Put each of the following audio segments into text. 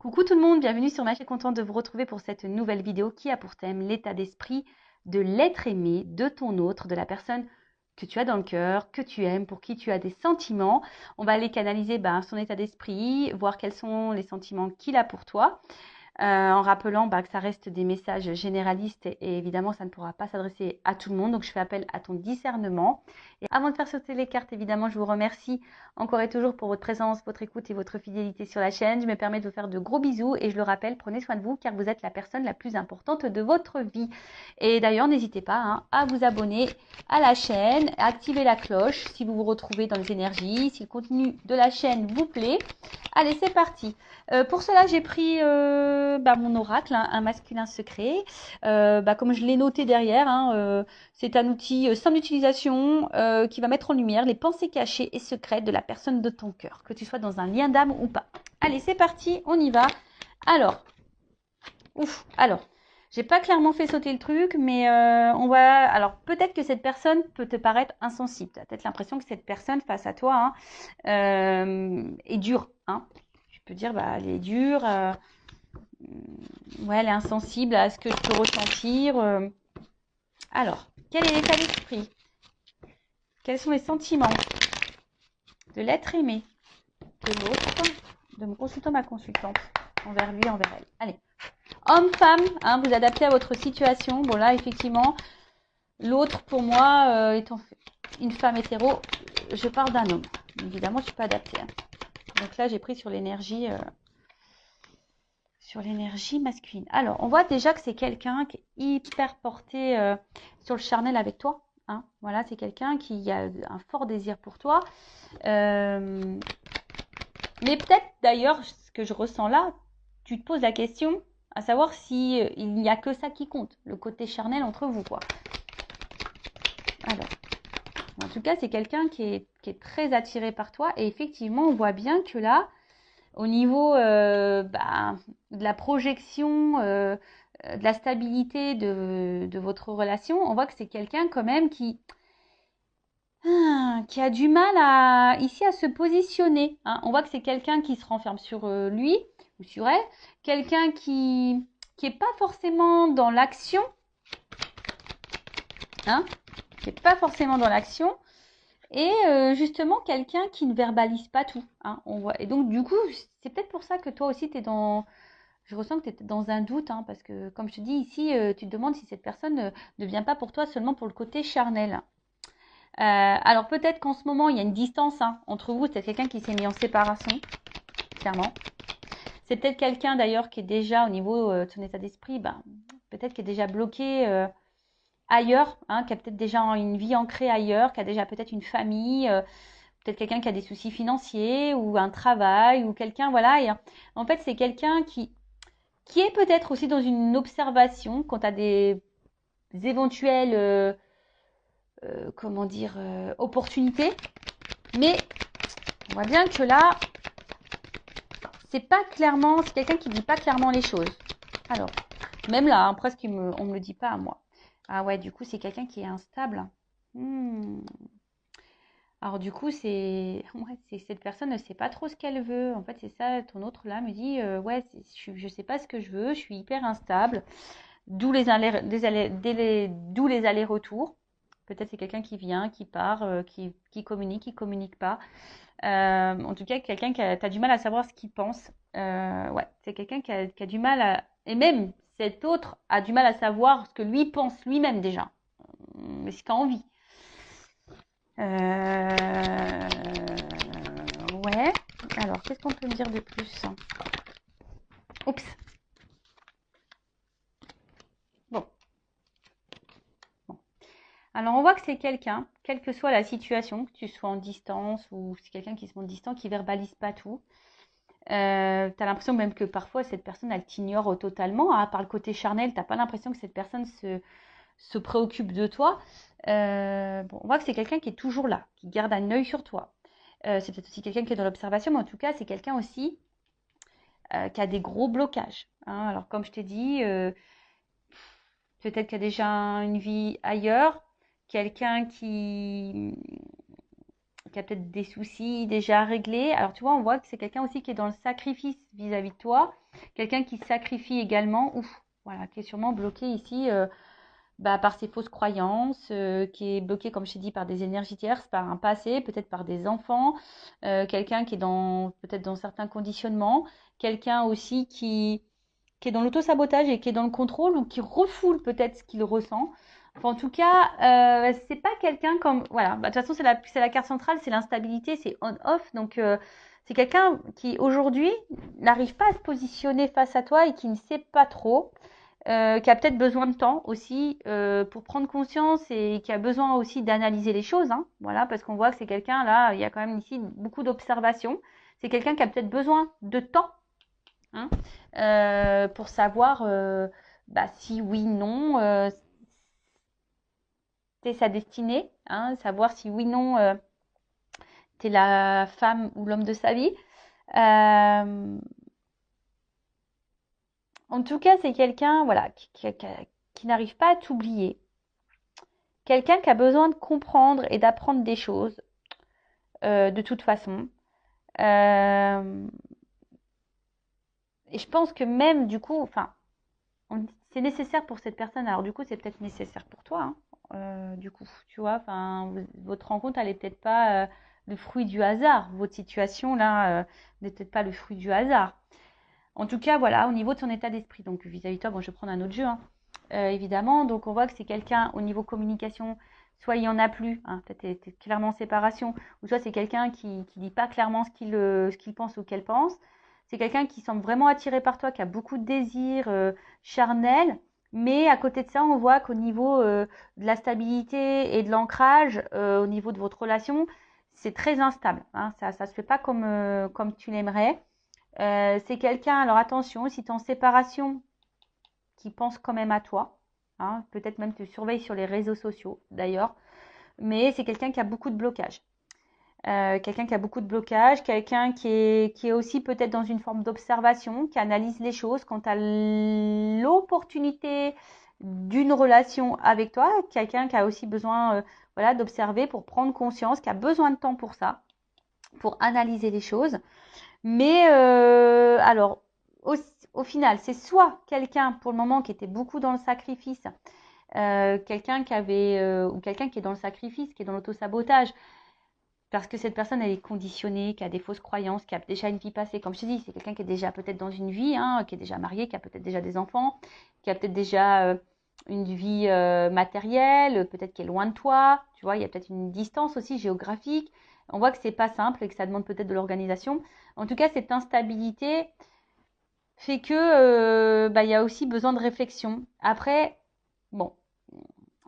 Coucou tout le monde, bienvenue sur ma chaîne, contente de vous retrouver pour cette nouvelle vidéo qui a pour thème l'état d'esprit de l'être aimé, de ton autre, de la personne que tu as dans le cœur, que tu aimes, pour qui tu as des sentiments. On va aller canaliser son état d'esprit, voir quels sont les sentiments qu'il a pour toi. En rappelant que ça reste des messages généralistes et évidemment ça ne pourra pas s'adresser à tout le monde, donc je fais appel à ton discernement. Et avant de faire sauter les cartes, évidemment je vous remercie encore et toujours pour votre présence, votre écoute et votre fidélité sur la chaîne. Je me permets de vous faire de gros bisous et je le rappelle, prenez soin de vous car vous êtes la personne la plus importante de votre vie. Et d'ailleurs n'hésitez pas à vous abonner à la chaîne, à activer la cloche si vous vous retrouvez dans les énergies, si le contenu de la chaîne vous plaît. Allez, c'est parti. Pour cela, j'ai pris mon oracle, un masculin secret. Comme je l'ai noté derrière, c'est un outil sans utilisation qui va mettre en lumière les pensées cachées et secrètes de la personne de ton cœur, que tu sois dans un lien d'âme ou pas. Allez, c'est parti, on y va. Alors, j'ai pas clairement fait sauter le truc, mais on va. Alors, peut-être que cette personne peut te paraître insensible. Tu as peut-être l'impression que cette personne face à toi est dure. Tu peux dire, elle est dure. Ouais, elle est insensible à ce que je peux ressentir. Alors, quel est l'état d'esprit? Quels sont les sentiments de l'être aimé, de l'autre, de mon consultant, ma consultante, envers lui, envers elle? Allez. Homme, femme, vous adaptez à votre situation. Bon, là, effectivement, l'autre, pour moi, étant une femme hétéro, je parle d'un homme. Évidemment, je ne suis pas adaptée. Donc là, j'ai pris sur l'énergie masculine. Alors, on voit déjà que c'est quelqu'un qui est hyper porté sur le charnel avec toi. Voilà, c'est quelqu'un qui a un fort désir pour toi. Mais peut-être, d'ailleurs, ce que je ressens là, tu te poses la question à savoir si il n'y a que ça qui compte, le côté charnel entre vous, quoi. Alors, en tout cas, c'est quelqu'un qui est très attiré par toi. Et effectivement, on voit bien que là, au niveau de la projection, de la stabilité de votre relation, on voit que c'est quelqu'un quand même qui a du mal ici à se positionner. On voit que c'est quelqu'un qui se renferme sur lui ou sur elle, quelqu'un qui n'est pas forcément dans l'action, qui n'est pas forcément dans l'action, et justement quelqu'un qui ne verbalise pas tout. On voit. Et donc du coup, c'est peut-être pour ça que toi aussi tu es dans... Je ressens que tu es dans un doute, parce que comme je te dis ici, tu te demandes si cette personne ne vient pas pour toi seulement pour le côté charnel. Alors peut-être qu'en ce moment, il y a une distance entre vous. C'est quelqu'un qui s'est mis en séparation, clairement. C'est peut-être quelqu'un d'ailleurs qui est déjà au niveau de son état d'esprit, peut-être qui est déjà bloqué ailleurs, qui a peut-être déjà une vie ancrée ailleurs, qui a déjà peut-être une famille, peut-être quelqu'un qui a des soucis financiers ou un travail ou quelqu'un, voilà. Et en fait, c'est quelqu'un qui est peut-être aussi dans une observation quant à des éventuelles opportunités. Mais on voit bien que là, c'est quelqu'un qui ne dit pas clairement les choses. Alors, même là, presque on ne me le dit pas à moi. Ah ouais, du coup, c'est quelqu'un qui est instable. Alors du coup, c'est cette personne ne sait pas trop ce qu'elle veut. En fait, c'est ça, ton autre là me dit, je sais pas ce que je veux, je suis hyper instable. D'où les allers-retours. Peut-être c'est quelqu'un qui vient, qui part, qui communique pas. En tout cas, quelqu'un qui a du mal à savoir ce qu'il pense. C'est quelqu'un qui a du mal à... Et même cet autre a du mal à savoir ce que lui pense lui-même déjà. Mais ce qu'il a envie. Ouais. Alors, qu'est-ce qu'on peut me dire de plus? Oups. Bon. Alors, on voit que c'est quelqu'un, quelle que soit la situation, que tu sois en distance ou c'est quelqu'un qui se montre distant, qui verbalise pas tout. Tu as l'impression même que parfois cette personne, elle t'ignore totalement. Par le côté charnel, tu n'as pas l'impression que cette personne se préoccupe de toi. On voit que c'est quelqu'un qui est toujours là, qui garde un œil sur toi. C'est peut-être aussi quelqu'un qui est dans l'observation, mais en tout cas, c'est quelqu'un aussi qui a des gros blocages. Alors, comme je t'ai dit, peut-être qu'il y a déjà une vie ailleurs, quelqu'un qui qui a peut-être des soucis déjà à régler. Alors, tu vois, on voit que c'est quelqu'un aussi qui est dans le sacrifice vis-à-vis de toi. Quelqu'un qui sacrifie également, ouf, voilà, qui est sûrement bloqué ici par ses fausses croyances, qui est bloqué, comme je t'ai dit, par des énergies tierces, par un passé, peut-être par des enfants, quelqu'un qui est peut-être dans certains conditionnements, quelqu'un aussi qui est dans l'auto-sabotage et qui est dans le contrôle ou qui refoule peut-être ce qu'il ressent. Enfin, en tout cas, c'est pas quelqu'un comme... Voilà, de toute façon, c'est la carte centrale, c'est l'instabilité, c'est on-off. Donc, c'est quelqu'un qui, aujourd'hui, n'arrive pas à se positionner face à toi et qui ne sait pas trop, qui a peut-être besoin de temps aussi pour prendre conscience et qui a besoin aussi d'analyser les choses. Hein, voilà, parce qu'on voit que c'est quelqu'un, là, il y a quand même ici beaucoup d'observations. C'est quelqu'un qui a peut-être besoin de temps, hein, pour savoir si oui, non, c'est sa destinée, hein, savoir si oui, non, t'es la femme ou l'homme de sa vie. En tout cas, c'est quelqu'un voilà, qui n'arrive pas à t'oublier. Quelqu'un qui a besoin de comprendre et d'apprendre des choses, de toute façon. Et je pense que même, du coup, enfin, c'est nécessaire pour cette personne. Alors, du coup, c'est peut-être nécessaire pour toi, hein, du coup, tu vois. Enfin, votre rencontre, elle est peut-être pas le fruit du hasard. Votre situation, là, n'est peut-être pas le fruit du hasard. En tout cas, voilà, au niveau de son état d'esprit. Donc, vis-à-vis de toi, bon, je vais prendre un autre jeu, hein, évidemment. Donc, on voit que c'est quelqu'un, au niveau communication, soit il n'y en a plus, hein, peut-être t'es clairement en séparation, ou soit c'est quelqu'un qui dit pas clairement ce qu'il pense ou qu'elle pense. C'est quelqu'un qui semble vraiment attiré par toi, qui a beaucoup de désirs charnels, mais à côté de ça, on voit qu'au niveau de la stabilité et de l'ancrage, au niveau de votre relation, c'est très instable. Hein, ça se fait pas comme tu l'aimerais. C'est quelqu'un, alors attention, si tu es en séparation, qui pense quand même à toi. Hein, peut-être même te surveille sur les réseaux sociaux d'ailleurs. Mais c'est quelqu'un qui a beaucoup de blocage. Quelqu'un qui a beaucoup de blocage, quelqu'un qui est aussi peut-être dans une forme d'observation, qui analyse les choses quant à l'opportunité d'une relation avec toi, quelqu'un qui a aussi besoin voilà, d'observer pour prendre conscience, qui a besoin de temps pour ça, pour analyser les choses. Mais alors, au final, c'est soit quelqu'un pour le moment qui était beaucoup dans le sacrifice, quelqu'un qui avait, ou quelqu'un qui est dans le sacrifice, qui est dans l'auto-sabotage, parce que cette personne, elle est conditionnée, qui a des fausses croyances, qui a déjà une vie passée. Comme je te dis, c'est quelqu'un qui est déjà peut-être dans une vie, hein, qui est déjà marié, qui a peut-être déjà des enfants, qui a peut-être déjà une vie matérielle, peut-être qui est loin de toi. Tu vois, il y a peut-être une distance aussi géographique. On voit que c'est pas simple et que ça demande peut-être de l'organisation. En tout cas, cette instabilité fait que il y a aussi besoin de réflexion. Après, bon,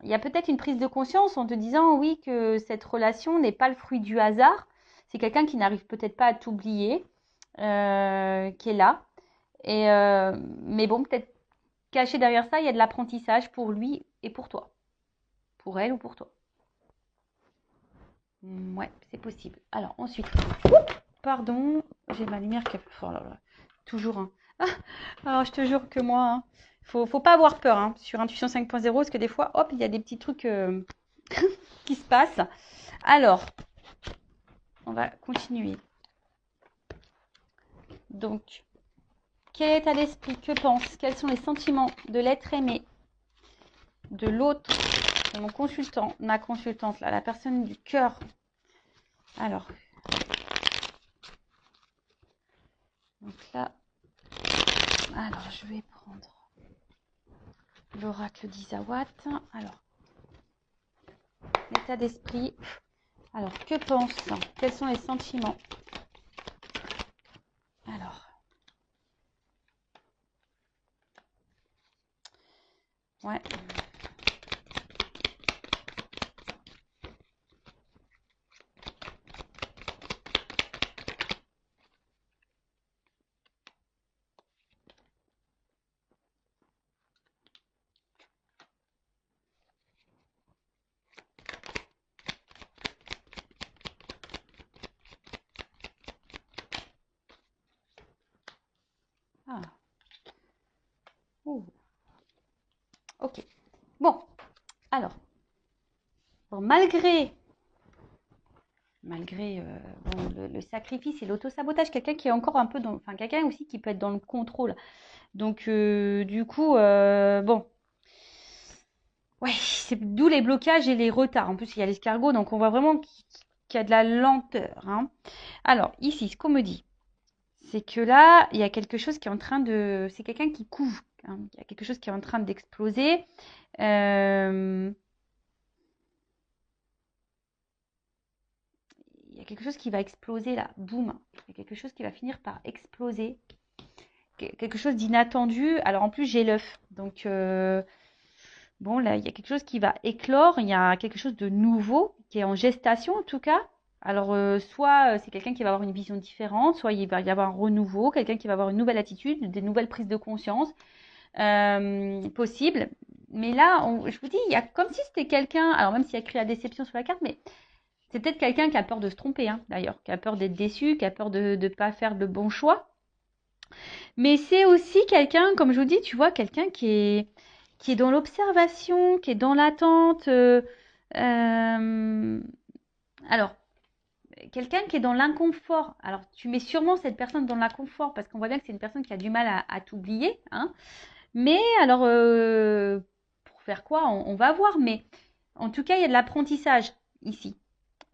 il y a peut-être une prise de conscience en te disant oui que cette relation n'est pas le fruit du hasard. C'est quelqu'un qui n'arrive peut-être pas à t'oublier, qui est là. Et mais bon, peut-être caché derrière ça, il y a de l'apprentissage pour lui et pour toi, pour elle ou pour toi. Ouais, c'est possible. Alors ensuite, pardon, j'ai ma lumière qui a... Oh là là, toujours. Hein. Alors je te jure que moi, hein, faut pas avoir peur hein, sur Intuition 5.0 parce que des fois, hop, il y a des petits trucs qui se passent. Alors, on va continuer. Donc, quel est état d'esprit? Que pense? Quels sont les sentiments de l'être aimé, de l'autre, de mon consultant, ma consultante, là, la personne du cœur? Alors, donc là, alors je vais prendre l'oracle d'Isawat. Alors, l'état d'esprit. Alors, que pense? Quels sont les sentiments? Alors, ouais. Ah. Ouh. Ok. Bon, alors, bon, malgré malgré bon, le sacrifice et l'auto-sabotage. Quelqu'un qui est encore un peu dans... Enfin, quelqu'un aussi qui peut être dans le contrôle. Donc, du coup, bon... Ouais, c'est d'où les blocages et les retards. En plus, il y a l'escargot, donc on voit vraiment qu'il y a de la lenteur, hein. Alors, ici, ce qu'on me dit, c'est que là, il y a quelque chose qui est en train de... C'est quelqu'un qui couve, hein. Il y a quelque chose qui est en train d'exploser. Il y a quelque chose qui va exploser là, boum. Il y a quelque chose qui va finir par exploser. Quelque chose d'inattendu. Alors, en plus, j'ai l'œuf. Donc, bon, là, il y a quelque chose qui va éclore. Il y a quelque chose de nouveau qui est en gestation, en tout cas. Alors, soit c'est quelqu'un qui va avoir une vision différente, soit il va y avoir un renouveau, quelqu'un qui va avoir une nouvelle attitude, des nouvelles prises de conscience possibles. Mais là, je vous dis, il y a comme si c'était quelqu'un, alors même s'il y a écrit la déception sur la carte, mais c'est peut-être quelqu'un qui a peur de se tromper, hein, d'ailleurs, qui a peur d'être déçu, qui a peur de ne pas faire le bon choix. Mais c'est aussi quelqu'un, comme je vous dis, tu vois, quelqu'un qui est dans l'observation, qui est dans l'attente. Alors, quelqu'un qui est dans l'inconfort. Alors, tu mets sûrement cette personne dans l'inconfort parce qu'on voit bien que c'est une personne qui a du mal à t'oublier, hein. Mais alors, pour faire quoi on va voir. Mais en tout cas, il y a de l'apprentissage ici.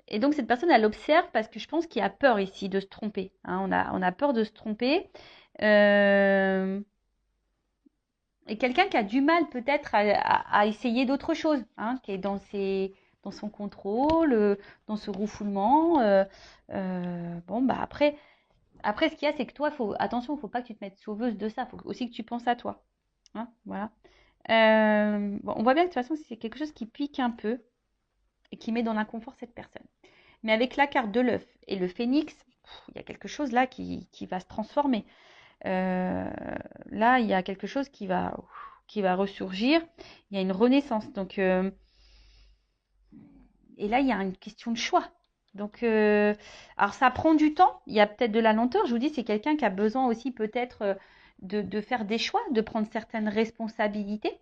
Et donc, cette personne, elle observe parce que je pense qu'il y a peur ici de se tromper, hein. On a peur de se tromper. Euh, et quelqu'un qui a du mal peut-être à essayer d'autres choses, hein, qui est dans son contrôle, dans ce refoulement. Bon, bah après, ce qu'il y a, c'est que toi, attention, il ne faut pas que tu te mettes sauveuse de ça. Il faut aussi que tu penses à toi, hein, voilà. Bon, on voit bien que de toute façon, c'est quelque chose qui pique un peu et qui met dans l'inconfort cette personne. Mais avec la carte de l'œuf et le phénix, il y a quelque chose là qui va se transformer. Là, il y a quelque chose qui va ressurgir. Il y a une renaissance. Donc, et là, il y a une question de choix. Donc, alors ça prend du temps. Il y a peut-être de la lenteur. Je vous dis, c'est quelqu'un qui a besoin aussi peut-être de faire des choix, de prendre certaines responsabilités,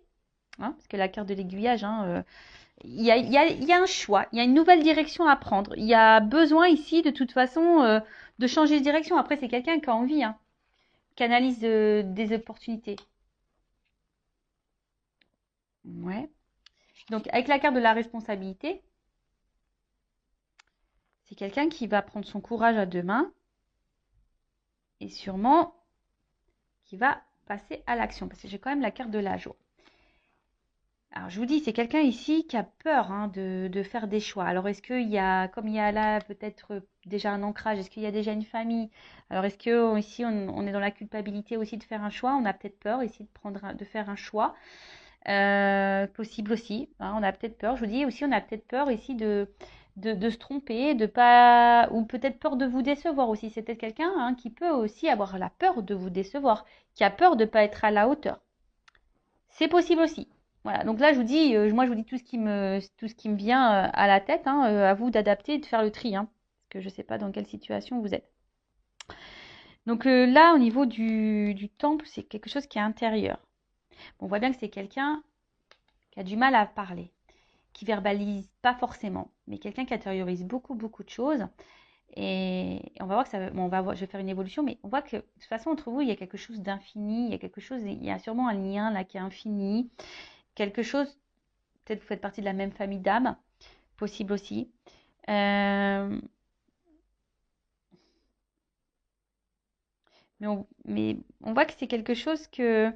hein, parce que la carte de l'aiguillage, hein, il y a un choix, il y a une nouvelle direction à prendre. Il y a besoin ici, de toute façon, de changer de direction. Après, c'est quelqu'un qui a envie, hein, qui analyse des opportunités. Ouais. Donc, avec la carte de la responsabilité, c'est quelqu'un qui va prendre son courage à deux mains et sûrement qui va passer à l'action. Parce que j'ai quand même la carte de la joie. Alors, je vous dis, c'est quelqu'un ici qui a peur, hein, de faire des choix. Alors, est-ce qu'il y a, comme il y a là peut-être déjà un ancrage, est-ce qu'il y a déjà une famille? Alors, est-ce que ici, on est dans la culpabilité aussi de faire un choix? On a peut-être peur ici de faire un choix. Possible aussi, hein, on a peut-être peur. Je vous dis aussi, on a peut-être peur ici de se tromper, de pas, ou peut-être peur de vous décevoir aussi. C'est peut-être quelqu'un, hein, qui peut aussi avoir la peur de vous décevoir, qui a peur de ne pas être à la hauteur. C'est possible aussi. Voilà, donc là je vous dis, moi je vous dis tout ce qui me vient à la tête, hein, à vous d'adapter et de faire le tri, hein, parce que je ne sais pas dans quelle situation vous êtes. Donc là au niveau du temple, c'est quelque chose qui est intérieur. Bon, on voit bien que c'est quelqu'un qui a du mal à parler, qui verbalise pas forcément, mais quelqu'un qui intériorise beaucoup, beaucoup de choses. Et on va voir que ça, bon, je vais faire une évolution, mais on voit que de toute façon, entre vous, il y a quelque chose d'infini, il y a quelque chose, il y a sûrement un lien là qui est infini, quelque chose, peut-être vous faites partie de la même famille d'âmes, possible aussi. Euh, mais on voit que c'est quelque chose que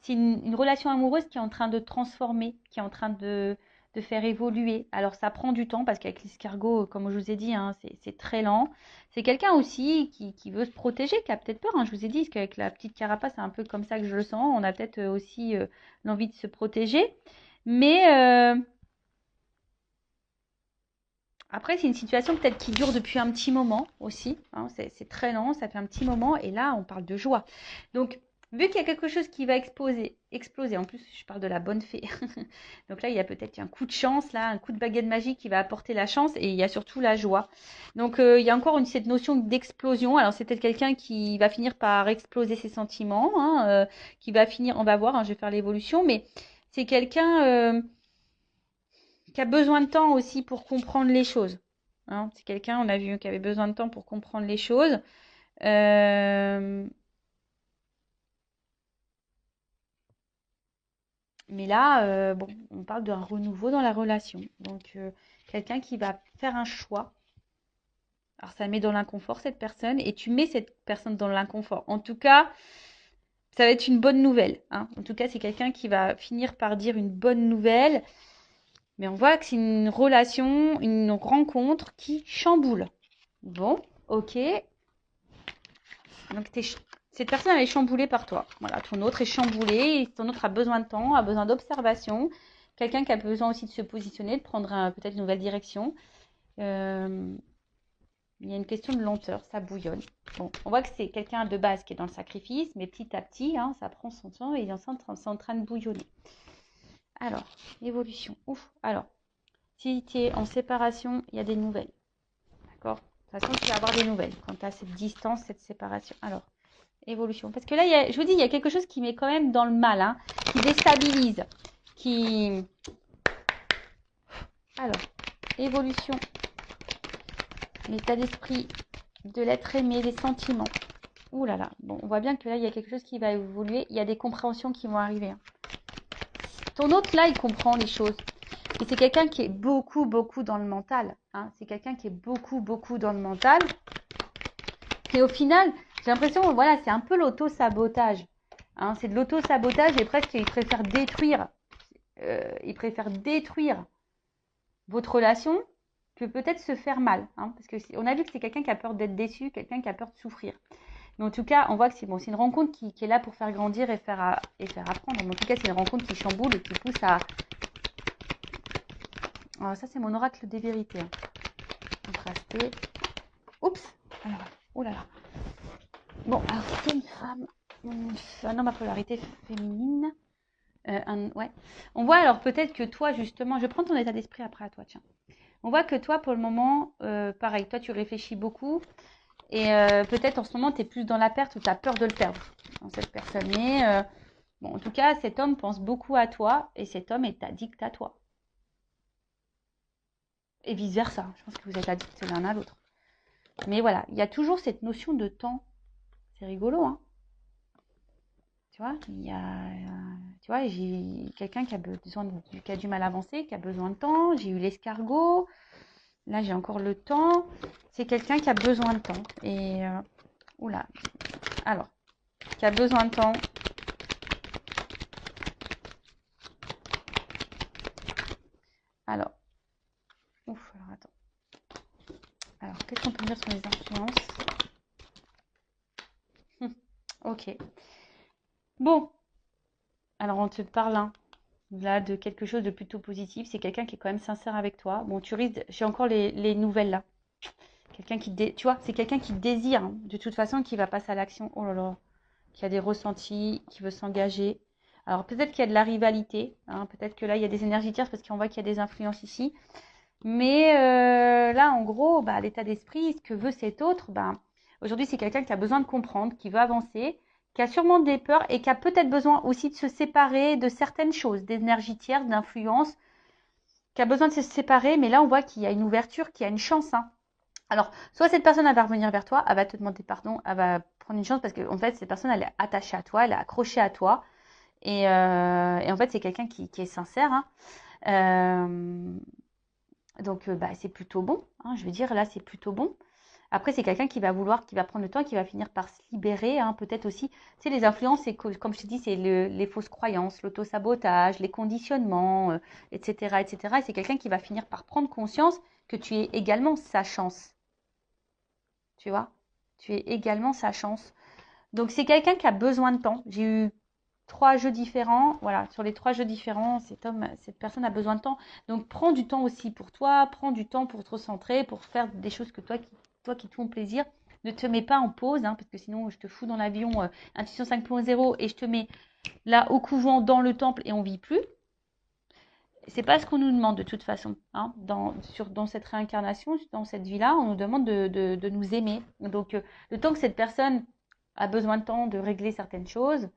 c'est une relation amoureuse qui est en train de transformer, qui est en train de faire évoluer. Alors ça prend du temps parce qu'avec l'escargot, comme je vous ai dit, hein, c'est très lent. C'est quelqu'un aussi qui veut se protéger, qui a peut-être peur, hein, je vous ai dit, parce qu'avec la petite carapace, c'est un peu comme ça que je le sens. On a peut-être aussi l'envie de se protéger. Mais après, c'est une situation peut-être qui dure depuis un petit moment aussi, hein, c'est très lent, ça fait un petit moment. Et là, on parle de joie. Donc, vu qu'il y a quelque chose qui va exploser, en plus, je parle de la bonne fée. Donc là, il y a peut-être un coup de chance, là, un coup de baguette magique qui va apporter la chance. Et il y a surtout la joie. Donc, il y a encore cette notion d'explosion. Alors, c'est peut-être quelqu'un qui va finir par exploser ses sentiments, hein, qui va finir, on va voir, hein, je vais faire l'évolution. Mais c'est quelqu'un qui a besoin de temps aussi pour comprendre les choses. Hein. C'est quelqu'un, on a vu, qui avait besoin de temps pour comprendre les choses. Euh, Mais là, bon, on parle d'un renouveau dans la relation. Donc, quelqu'un qui va faire un choix. Alors, ça met dans l'inconfort cette personne et tu mets cette personne dans l'inconfort. En tout cas, ça va être une bonne nouvelle. Hein. En tout cas, c'est quelqu'un qui va finir par dire une bonne nouvelle. Mais on voit que c'est une relation, une rencontre qui chamboule. Bon, ok. Donc, cette personne, elle est chamboulée par toi. Voilà, ton autre est chamboulé. Ton autre a besoin de temps, a besoin d'observation. Quelqu'un qui a besoin aussi de se positionner, de prendre peut-être une nouvelle direction. Il y a une question de lenteur, ça bouillonne. Bon, on voit que c'est quelqu'un de base qui est dans le sacrifice, mais petit à petit, hein, ça prend son temps et c'est en train de bouillonner. Alors, évolution. Ouf. Alors, si tu es en séparation, il y a des nouvelles. D'accord? De toute façon, tu vas avoir des nouvelles quand tu as cette distance, cette séparation. Alors, évolution. Parce que là, je vous dis, il y a quelque chose qui met quand même dans le mal, hein, qui déstabilise, qui... Alors, évolution. L'état d'esprit de l'être aimé, des sentiments. Ouh là là. Bon, on voit bien que là, il y a quelque chose qui va évoluer. Il y a des compréhensions qui vont arriver. Hein. Ton autre, là, il comprend les choses. Et c'est quelqu'un qui est beaucoup, beaucoup dans le mental. Hein. C'est quelqu'un qui est beaucoup, beaucoup dans le mental. Et au final, j'ai l'impression, voilà, c'est un peu l'auto-sabotage. Hein. C'est de l'auto-sabotage et presque, il préfère détruire. Votre relation que peut-être se faire mal. Hein. Parce qu'on a vu que c'est quelqu'un qui a peur d'être déçu, quelqu'un qui a peur de souffrir. Mais en tout cas, on voit que c'est bon, c'est une rencontre qui est là pour faire grandir et faire apprendre. Mais en tout cas, c'est une rencontre qui chamboule et qui pousse à... Alors ça, c'est mon oracle des vérités. Hein. Contrasté. Oups. Alors, oh là là. Bon, alors c'est une femme, un homme à polarité féminine. Ouais. On voit alors peut-être que toi, justement, je prends ton état d'esprit après à toi, tiens. On voit que toi, pour le moment, pareil, toi, tu réfléchis beaucoup. Et peut-être en ce moment, tu es plus dans la perte ou tu as peur de le perdre dans cette personne. Mais bon, en tout cas, cet homme pense beaucoup à toi et cet homme est addict à toi. Et vice-versa. Je pense que vous êtes addicts l'un à l'autre. Mais voilà, il y a toujours cette notion de temps. C'est rigolo, hein. Tu vois, tu vois, j'ai quelqu'un qui a besoin qui a du mal à avancer, qui a besoin de temps. J'ai eu l'escargot. Là, j'ai encore le temps. C'est quelqu'un qui a besoin de temps. Et oula. Alors, qui a besoin de temps. Alors, ouf, alors attends. Alors, qu'est-ce qu'on peut dire sur les influences? Ok. Bon, alors on te parle hein, là de quelque chose de plutôt positif. C'est quelqu'un qui est quand même sincère avec toi. Bon, tu risques, j'ai encore les nouvelles là. Quelqu'un qui, tu vois, c'est quelqu'un qui désire, hein, de toute façon, qui va passer à l'action. Oh là là, qui a des ressentis, qui veut s'engager. Alors peut-être qu'il y a de la rivalité, hein, peut-être que là il y a des énergies tierces parce qu'on voit qu'il y a des influences ici. Mais là, en gros, bah, l'état d'esprit, ce que veut cet autre, bah, aujourd'hui, c'est quelqu'un qui a besoin de comprendre, qui veut avancer, qui a sûrement des peurs et qui a peut-être besoin aussi de se séparer de certaines choses, d'énergie tierce, d'influence, qui a besoin de se séparer. Mais là, on voit qu'il y a une ouverture, qu'il y a une chance. Hein. Alors, soit cette personne, elle va revenir vers toi, elle va te demander pardon, elle va prendre une chance parce qu'en fait, cette personne, elle est attachée à toi, elle est accrochée à toi. Et en fait, c'est quelqu'un qui est sincère. Hein. Donc, bah, c'est plutôt bon. Hein, je veux dire, là, c'est plutôt bon. Après, c'est quelqu'un qui va vouloir, qui va prendre le temps, qui va finir par se libérer. Hein, peut-être aussi, tu sais, les influences, c'est comme je te dis, c'est les fausses croyances, l'autosabotage, les conditionnements, etc., etc. Et c'est quelqu'un qui va finir par prendre conscience que tu es également sa chance. Tu vois? Tu es également sa chance. Donc, c'est quelqu'un qui a besoin de temps. J'ai eu 3 jeux différents. Voilà, sur les 3 jeux différents, cette personne a besoin de temps. Donc, prends du temps aussi pour toi. Prends du temps pour te recentrer, pour faire des choses que toi qui te font plaisir. Ne te mets pas en pause, hein, parce que sinon, je te fous dans l'avion Intuition 5.0 et je te mets là au couvent, dans le temple et on vit plus. C'est pas ce qu'on nous demande de toute façon. Hein, dans cette réincarnation, dans cette vie-là, on nous demande de nous aimer. Donc, le temps que cette personne a besoin de temps de régler certaines choses,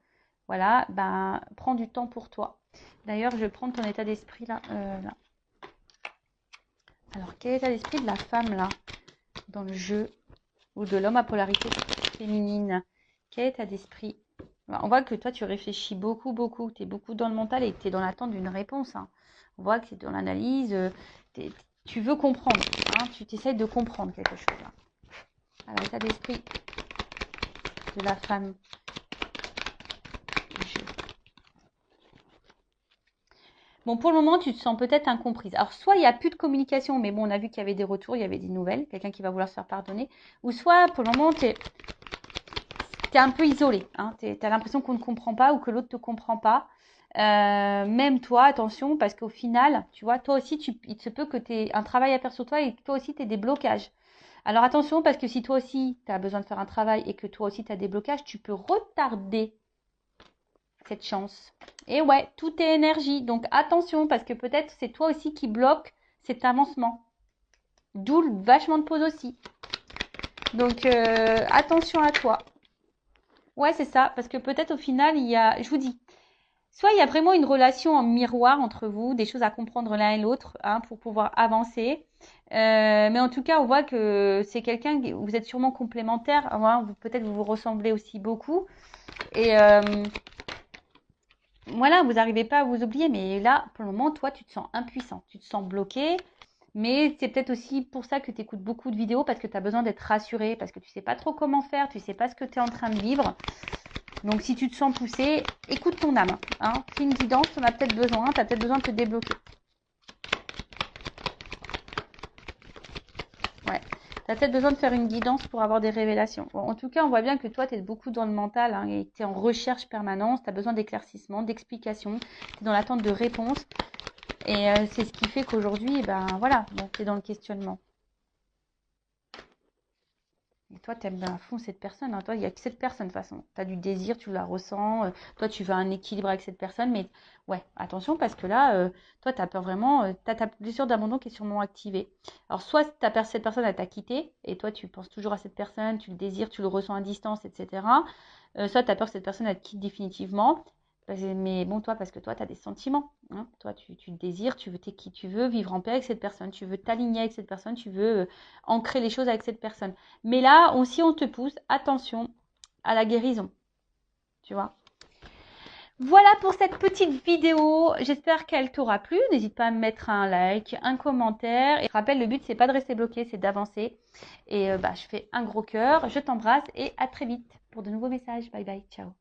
voilà, ben, prends du temps pour toi. D'ailleurs, je vais prendre ton état d'esprit là, là. Alors, quel est l'état d'esprit de la femme, là, dans le jeu, ou de l'homme à polarité féminine? Quel état d'esprit? On voit que toi, tu réfléchis beaucoup, beaucoup. Tu es beaucoup dans le mental et tu es dans l'attente d'une réponse. Hein. On voit que tu es dans l'analyse. Tu veux comprendre. Hein, tu t'essayes de comprendre quelque chose. Là. Alors, l'état d'esprit de la femme du jeu. Bon, pour le moment, tu te sens peut-être incomprise. Alors, soit il n'y a plus de communication, mais bon, on a vu qu'il y avait des retours, il y avait des nouvelles, quelqu'un qui va vouloir se faire pardonner. Ou soit, pour le moment, tu es un peu isolé. Hein, tu as l'impression qu'on ne comprend pas ou que l'autre ne te comprend pas. Même toi, attention, parce qu'au final, tu vois, toi aussi, il se peut que tu aies un travail à faire sur toi et que toi aussi, tu aies des blocages. Alors, attention, parce que si toi aussi, tu as besoin de faire un travail et que toi aussi, tu as des blocages, tu peux retarder cette chance. Et ouais, tout est énergie. Donc, attention, parce que peut-être c'est toi aussi qui bloque cet avancement. D'où le vachement de pause aussi. Donc, attention à toi. Ouais, c'est ça, parce que peut-être au final, il y a, je vous dis, soit il y a vraiment une relation en miroir entre vous, des choses à comprendre l'un et l'autre, hein, pour pouvoir avancer. Mais en tout cas, on voit que c'est quelqu'un, vous êtes sûrement complémentaires, hein, peut-être vous vous ressemblez aussi beaucoup. Et voilà, vous n'arrivez pas à vous oublier, mais là, pour le moment, toi, tu te sens impuissant, tu te sens bloqué. Mais c'est peut-être aussi pour ça que tu écoutes beaucoup de vidéos, parce que tu as besoin d'être rassuré, parce que tu ne sais pas trop comment faire, tu ne sais pas ce que tu es en train de vivre. Donc, si tu te sens poussé, écoute ton âme. Hein. Fais une guidance, tu en as peut-être besoin, tu as peut-être besoin de te débloquer. Ouais, tu as peut-être besoin de faire une guidance pour avoir des révélations. Bon, en tout cas, on voit bien que toi, tu es beaucoup dans le mental hein, et tu es en recherche permanente, tu as besoin d'éclaircissement, d'explications, tu es dans l'attente de réponses. Et c'est ce qui fait qu'aujourd'hui, ben voilà, tu es dans le questionnement. Et toi, tu aimes à fond cette personne. Hein. Toi, il n'y a que cette personne de toute façon. Tu as du désir, tu la ressens. Toi, tu veux un équilibre avec cette personne. Mais ouais, attention parce que là, toi, tu as peur vraiment. Tu as ta blessure d'abandon qui est sûrement activée. Alors, soit cette personne, elle t'a quitté. Et toi, tu penses toujours à cette personne. Tu le désires, tu le ressens à distance, etc. Soit tu as peur que cette personne, elle te quitte définitivement. Mais bon, toi, parce que toi, tu as des sentiments. Hein. Toi, tu te désires, tu veux qui tu veux, vivre en paix avec cette personne. Tu veux t'aligner avec cette personne. Tu veux ancrer les choses avec cette personne. Mais là aussi, on te pousse, attention à la guérison. Tu vois. Voilà pour cette petite vidéo. J'espère qu'elle t'aura plu. N'hésite pas à me mettre un like, un commentaire. Et je rappelle, le but, c'est pas de rester bloqué, c'est d'avancer. Et je fais un gros cœur. Je t'embrasse et à très vite pour de nouveaux messages. Bye bye. Ciao.